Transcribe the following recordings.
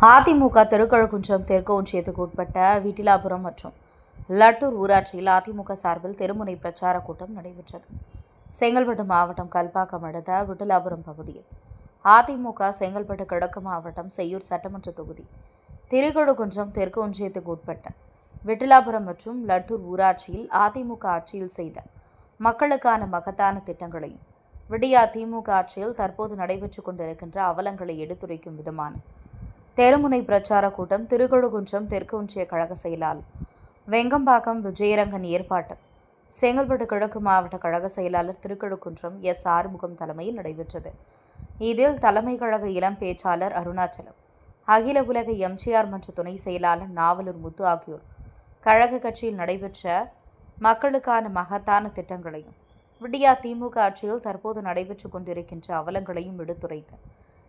அதிமுக திருக்கழுக்குன்றம் தெற்கு ஒன்றியத்துக்கு உட்பட்ட விட்டிலாபுரம் மற்றும் லட்டூர் ஊராட்சியில் அதிமுக சார்பில் தெருமுனை பிரச்சார கூட்டம் நடைபெற்றது. செங்கல்பட்டு மாவட்டம் கல்பாக்கம் அடுத்த விட்டிலாபுரம் பகுதியில் அதிமுக செங்கல்பட்டு கிழக்கு மாவட்டம் செய்யூர் சட்டமன்ற தொகுதி திருக்கழுக்குன்றம் தெற்கு ஒன்றியத்துக்கு உட்பட்ட விட்டிலாபுரம் மற்றும் லட்டூர் ஊராட்சியில் அதிமுக ஆட்சியில் செய்த மக்களுக்கான மகத்தான திட்டங்களையும் விடியா திமுக ஆட்சியில் தற்போது நடைபெற்றுக் கொண்டிருக்கின்ற அவலங்களை எடுத்துரைக்கும் விதமான தெருமுனை பிரச்சார கூட்டம் திருக்கழுக்குன்றம் தெற்கு ஒன்றிய கழக செயலாளர் வெங்கம்பாக்கம் விஜயரங்கன் ஏற்பாட்டில் செங்கல்பட்டு கிழக்கு மாவட்ட கழக செயலாளர் திருக்கழுக்குன்றம் எஸ். ஆறுமுகம் தலைமையில் நடைபெற்றது. இதில் தலைமை கழக இளம் பேச்சாளர் அருணாச்சலம், அகில உலக எம்ஜிஆர் மன்ற துணை செயலாளர் நாவலூர் முத்து ஆகியோர் கழக கட்சியில் நடைபெற்ற மக்களுக்கான மகத்தான திட்டங்களையும் விடியா திமுக ஆட்சியில் தற்போது நடைபெற்றுக் கொண்டிருக்கின்ற அவலங்களையும் எடுத்துரைத்து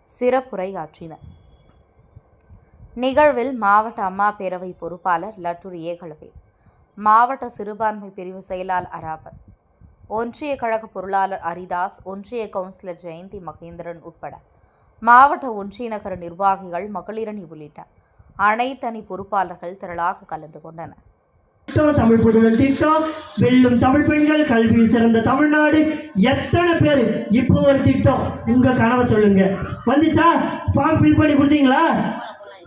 சிறப்புரை ஆற்றினர். நிகழ்வில் மாவட்ட அம்மா பேரவை பொறுப்பாளர் லட்டூர் ஏகலவேல், மாவட்ட சிறுபான்மை பிரிவு செயலாளர் அராபத், ஒன்றிய கழக பொருளாளர் அரிதாஸ், ஒன்றிய கவுன்சிலர் ஜெயந்தி மகேந்திரன் உட்பட மாவட்ட ஒன்றிய நகர நிர்வாகிகள், மகளிரணி உள்ளிட்ட அனைத்தனி பொறுப்பாளர்கள் திரளாக கலந்து கொண்டனர். தமிழ் புதுவன் திட்டம், வெல்லும் தமிழ் பெண்கள், கல்வியில் சிறந்த தமிழ்நாடு, எத்தனை பேர் இப்போ ஒரு திட்டம் உங்க கனவை சொல்லுங்க. வந்துச்சா? ஃபார்ம் ஃபில் பண்ணி கொடுத்தீங்களா?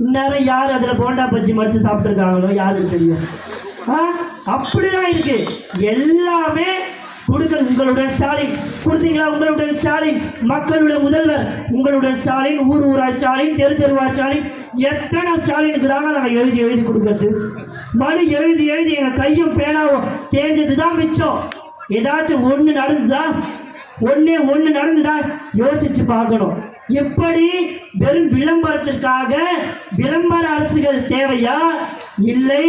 இந்நேரம் யார் அதில் போண்டா பச்சி மடிச்சு சாப்பிட்டுருக்காங்களோ யாருக்கு தெரியும். அப்படிதான் இருக்கு எல்லாமே. கொடுக்கறது உங்களுடன் ஸ்டாலின் கொடுத்தீங்களா? உங்களுடன் ஸ்டாலின், மக்களுடைய முதல்வர் உங்களுடன் ஸ்டாலின், ஊர் ஊரா ஸ்டாலின், தெரு தெருவா ஸ்டாலின், எத்தனை ஸ்டாலினுக்கு தாங்க நாங்கள் எழுதி எழுதி கொடுக்கறது. மனு எழுதி எழுதி எங்கள் கையும் பேனாவும் தேஞ்சது தான் மிச்சம். ஏதாச்சும் ஒன்று நடந்துதா? ஒன்று நடந்துதா? யோசிச்சு பார்க்கணும். எப்படி வெறும் விளம்பரத்திற்காக விளம்பர அரசுகள் தேவையா, இல்லை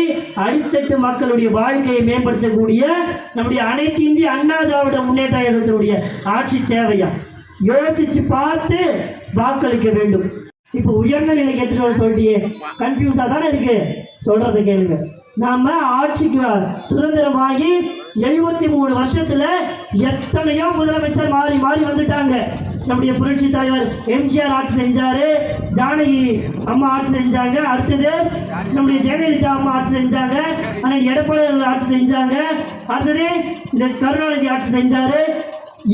அடித்தட்டு மக்களுடைய வாழ்க்கையை மேம்படுத்தக்கூடிய நம்முடைய அனைத்து இந்திய அண்ணா திராவிட முன்னேற்ற கழகத்தினுடைய ஆட்சி தேவையா? யோசிச்சு பார்த்து வாக்களிக்க வேண்டும். இப்போ உயர்ந்த நிலைக்கு எடுத்துட்டு சொல்லியே கன்ஃபியூஸா தானே இருக்கு. சொல்றதை கேளுங்க. நாம ஆட்சிக்கு சுதந்திரமாகி 73 வருஷத்துல எத்தனையோ முதலமைச்சர் மாறி மாறி வந்துட்டாங்க. நம்முடைய புரட்சி தலைவர் எம்ஜிஆர் ஆட்சி செஞ்சாரு, ஜானகி அம்மா ஆட்சி செஞ்சாங்க, அடுத்தது நம்முடைய ஜெயலலிதா அம்மா ஆட்சி செஞ்சாங்க, ஆனால் எடப்பாடி ஆட்சி செஞ்சாங்க, அடுத்தது இந்த கருணாநிதி ஆட்சி செஞ்சாரு.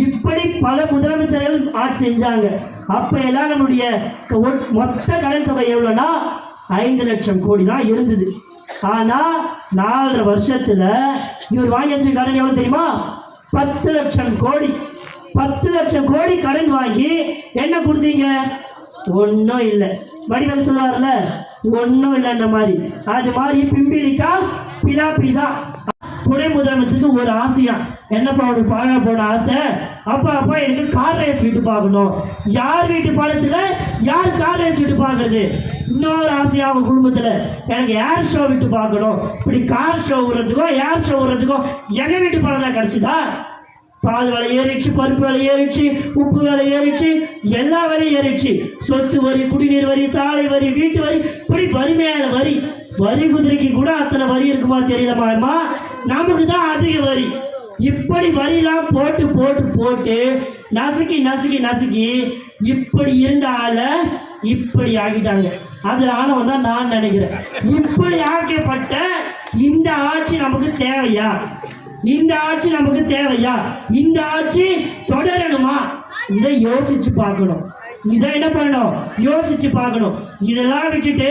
இப்படி பல முதலமைச்சர்கள் ஆட்சி செஞ்சாங்க. அப்ப எல்லாம் நம்முடைய மொத்த கடன் தொகை எவ்வளவுனா 5 லட்சம் கோடி தான் இருந்தது. ஆனா 4.5 வருஷத்துல இவர் வாங்கி வச்ச கடன் எவ்வளவு தெரியுமா? 10 லட்சம் கோடி. 10 லட்சம் கோடி கடன் வாங்கி என்ன கொடுத்தீங்க? ஒன்றும் இல்லை. வடிவேல் சொல்லுவார்ல, ஒன்றும் இல்லைன்ற மாதிரி. அது மாதிரி பிம்பிலிக்கா பிலாப்பி தான். துணை முதலமைச்சருக்கு ஒரு ஆசையா, என்னப்பா அவனுக்கு பாழா போன ஆசை, அப்பா எனக்கு கார் ரேஸ் விட்டு பார்க்கணும். யார் வீட்டு பாலத்துல யார் கார் ரேஸ் விட்டு பார்க்கறது? இன்னொரு ஆசையா அவங்க குடும்பத்துல, எனக்கு ஏர் ஷோ விட்டு பார்க்கணும். இப்படி கார் ஷோ விடுறதுக்கும் ஏர் ஷோ விடுறதுக்கும் எங்க வீட்டு பாலம் தான் கிடைச்சுதா? பால் விலை ஏறிடுச்சு, பருப்பு விலை ஏறிடுச்சு, உப்பு விலை ஏறிடுச்சு, எல்லா விலையும் ஏறிடுச்சு. சொத்து வரி, குடிநீர் வரி, சாலை வரி, வீட்டு வரி, இப்படி வரிமையான வரி. வரி குதிரைக்கு கூட அத்தனை வரி இருக்குமா தெரியலமா? நமக்கு தான் அதிக வரி. இப்படி வரியெல்லாம் போட்டு போட்டு போட்டு நசுக்கி நசுக்கி நசுக்கி இப்படி இருந்த ஆளை இப்படி ஆக்கிட்டாங்க. அதுல ஆனவன் தான் நான் நினைக்கிறேன். இப்படி ஆக்கப்பட்ட இந்த ஆட்சி நமக்கு தேவையா? இந்த ஆட்சி நமக்கு தேவையா? இந்த ஆட்சி தொடரணுமா? இதை யோசிச்சு பார்க்கணும். இதை என்ன பண்ணணும்? யோசிச்சு பார்க்கணும். இதெல்லாம் விட்டுட்டு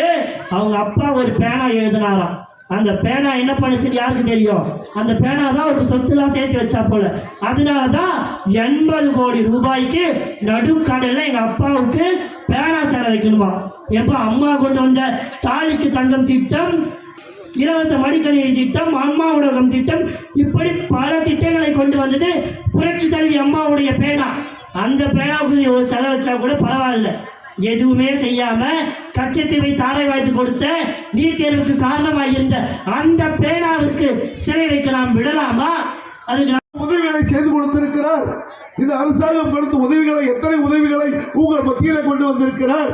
அவங்க அப்பா ஒரு பேனா எழுதினாராம். அந்த பேனா என்ன பண்ணுச்சுன்னு யாருக்கு தெரியும்? அந்த பேனா தான் ஒரு சொத்துலாம் சேர்த்து வச்சா போல. அதனாலதான் 80 கோடி ரூபாய்க்கு நடுக்கடல்ல எங்க அப்பாவுக்கு பேனா சேர வைக்கணுமா? எப்ப அம்மா கொண்டு வந்த தாலிக்கு தங்கம் திட்டம், இலவச மடிக்கணினி திட்டம், அம்மா உலகம் திட்டம், இப்படி பல திட்டங்களை கொண்டு வந்தது புரட்சி தலைவி அம்மாவுடைய பேனா. அந்த பேனாவுக்கு ஒரு செலவு வச்சா கூட பரவாயில்ல. எதுவுமே செய்யாம கச்சத்தீவை தாரை வாய்த்து கொடுத்த நீட் தேர்வுக்கு காரணமாக இருந்த அந்த பேனாவுக்கு சிலை வைக்க நாம் விடலாமா? அது உதவிகளை செய்து கொடுத்திருக்கிறார். இந்த அரசாங்கம் கொடுத்த உதவிகளை, எத்தனை உதவிகளை உங்கள் மத்தியில கொண்டு வந்திருக்கிறார்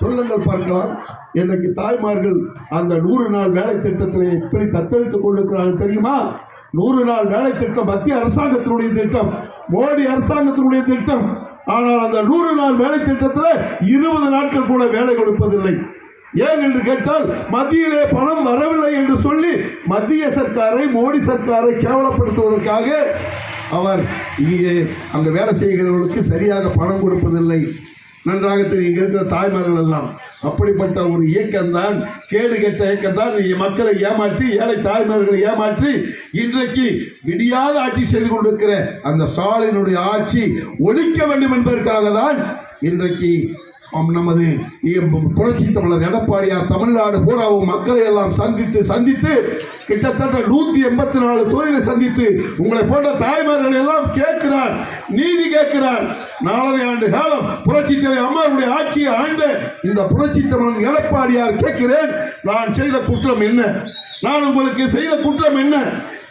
சொல்லுங்கள் பார்க்கலாம். எனக்கு தாய்மார்கள் அந்த 100 நாள் வேலை திட்டத்தில் எப்படி தத்தளித்துக் கொண்டிருக்கிறார்கள் தெரியுமா? 100 நாள் வேலை திட்டம் மத்திய அரசாங்கத்தினுடைய திட்டம், மோடி அரசாங்கத்தினுடைய திட்டம். ஆனால் அந்த 100 நாள் வேலை திட்டத்தில் 20 நாட்கள் கூட வேலை கொடுப்பதில்லை. ஏன் என்று கேட்டால் மத்தியிலே பணம் வரவில்லை என்று சொல்லி மத்திய சர்க்காரை, மோடி சர்க்காரை கேவலப்படுத்துவதற்காக அவர் இங்கே அங்க வேலை செய்கிறவர்களுக்கு சரியாக பணம் கொடுப்பதில்லை. நன்றாக தெரியும் இங்க இருக்கிற தாய்மார்கள் எல்லாம். அப்படிப்பட்ட ஒரு இயக்கம்தான், கேடு கெட்ட இயக்கம்தான் மக்களை ஏமாற்றி, ஏழை தாய்மார்களை ஏமாற்றி இன்றைக்கு விடியாத ஆட்சி செய்து கொண்டிருக்கிற அந்த ஸ்டாலினுடைய ஆட்சி ஒழிக்க வேண்டும் என்பதற்காக தான் இன்றைக்கு நமது புரட்சி தமிழர் எடப்பாடியார் தமிழ்நாடு பூராவும் மக்களை எல்லாம் சந்தித்து கிட்டத்தட்ட 184 தொகுதிகளை சந்தித்து உங்களை போன்ற தாய்மார்கள் எல்லாம் கேட்கிறார், நீதி கேட்கிறார். 4 ஆண்டு காலம் புரட்சி தலைவர் அம்மாவுடைய ஆட்சியை ஆண்ட இந்த புரட்சி தமிழர் எடப்பாடியார் கேட்கிறேன், நான் செய்த குற்றம் என்ன? நான் உங்களுக்கு செய்த குற்றம் என்ன?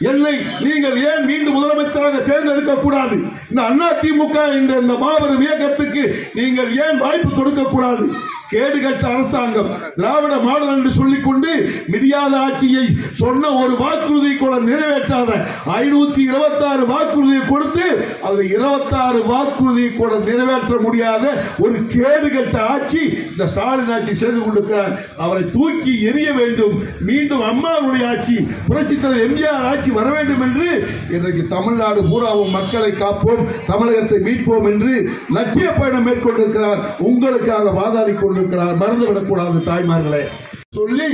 என்னை நீங்கள் ஏன் மீண்டும் முதலமைச்சராக தேர்ந்தெடுக்க கூடாது? இந்த அதிமுக என்ற இந்த மாபெரும் இயக்கத்துக்கு நீங்கள் ஏன் வாய்ப்பு கொடுக்க கூடாது? கேடுகட்ட அரசாங்கம், திராவிட மாடல் என்று சொல்லிக்கொண்டு மிடியாத ஆட்சியை சொன்ன ஒரு வாக்குறுதி கூட நிறைவேற்றாத 526 வாக்குறுதியை கொடுத்து அது 26 வாக்குறுதியை கூட நிறைவேற்ற முடியாத ஒரு கேடுகட்ட ஆட்சி இந்த ஸ்டாலின் ஆட்சி செய்து கொண்டிருக்கிறார். அவரை தூக்கி எறிய வேண்டும். மீண்டும் அம்மாவுடைய ஆட்சி, புரட்சித் தலைவர் எம்ஜிஆர் ஆட்சி வர வேண்டும் என்று இன்றைக்கு தமிழ்நாடு பூராவும் மக்களை காப்போம், தமிழகத்தை மீட்போம் என்று லட்சிய பயணம் மேற்கொண்டிருக்கிறார். உங்களுக்காக வாதாடி கொண்டிருக்கிறார். மறந்துவிடக்கூடாது தாய்மார்களே. சொல்லி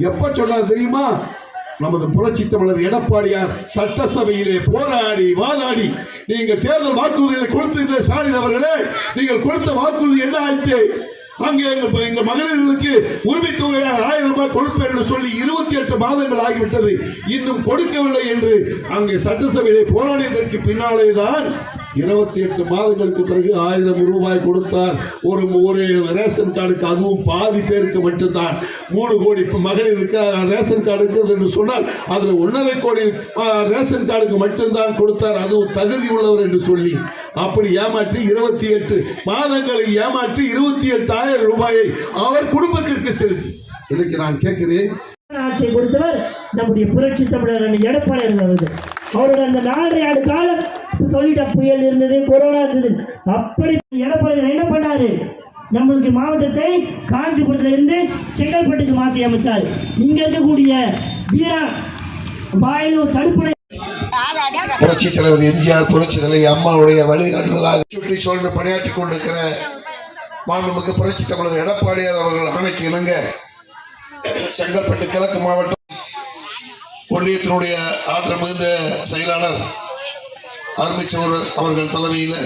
எப்ப சொன்னார் தெரியுமா? நமது புரட்சி தமிழர் எடப்பாடியார் சட்டசபையிலே போராடி வாதாடி, நீங்கள் தேர்தல் வாக்குறுதிகளை கொடுத்த ஸ்டாலின் அவர்களே, நீங்கள் கொடுத்த வாக்குறுதி என்ன ஆயிற்று? அங்கே எங்க மகளிர்களுக்கு உரிமை தொகையாக 1000 ரூபாய் கொடுப்பேன் என்று சொல்லி 28 மாதங்கள் ஆகிவிட்டது, இன்னும் கொடுக்கவில்லை என்று அங்கே சட்டசபையிலே போராடியதற்கு பின்னாலேதான் 28 மாதங்களுக்கு பிறகு 1000 ரூபாய் கொடுத்தார். ஒரு ரேஷன் கார்டுக்கு, அதுவும் பாதி பேருக்கு மட்டும்தான். 3 கோடி மகளிருக்கு ரேஷன் கார்டு இருக்கிறது என்று சொன்னால் அதில் 1.5 கோடி ரேஷன் கார்டுக்கு மட்டும்தான் கொடுத்தார், அதுவும் தகுதி உள்ளவர் என்று சொல்லி. அப்படி ஏமாற்றி 28 மாதங்களை ஏமாற்றி 28,000 ரூபாயை அவர் குடும்பத்திற்கு செலுத்தி. இன்னைக்கு நான் கேட்கிறேன், ஆட்சியை கொடுத்தவர் நம்முடைய புரட்சி தமிழர் எடப்பாடியார் அவர்கள். அவரோட அந்த 4.5 ஆண்டு காலம் சொல்லிட்ட புயல் இருந்தது, கொரோனா இருந்தது. அப்படி எடப்பாடியார் என்ன பண்ணாரு? நம்மளுக்கு மாவட்டத்தை காஞ்சிபுரத்தில் இருந்து செங்கல்பட்டுக்கு மாற்றி அமைச்சார். இங்க இருக்கக்கூடிய வீரா வாயிலூர் தடுப்பணை புரட்சி தலைவர் எம்ஜிஆர், புரட்சி தலைவர் அம்மாவுடைய வழிகாட்டுதலாக சுற்றி சொல்ல பணியாற்றிக் கொண்டிருக்கிற மாண்புமிகு புரட்சி தமிழர் எடப்பாடியார் அவர்கள் ஆணைக்கு இணங்க செங்கல்பட்டு கிழக்கு மாவட்டம் ஒன்றியத்தினுடைய ஆற்றல் மிகுந்த செயலாளர் அருமைச்சோர் அவர்கள் தலைமையில்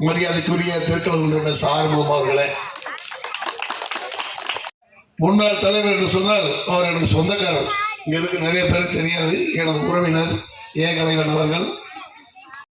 மரியாதைக்குரிய திருக்கலூர் சார்முகம் அவர்களே, முன்னாள் தலைவர் என்று சொன்னால் அவர் எனக்கு சொந்தக்காரர். இங்க இருக்க நிறைய பேருக்கு தெரியாது. எனது உறவினர் ஏ கலைவன் அவர்கள்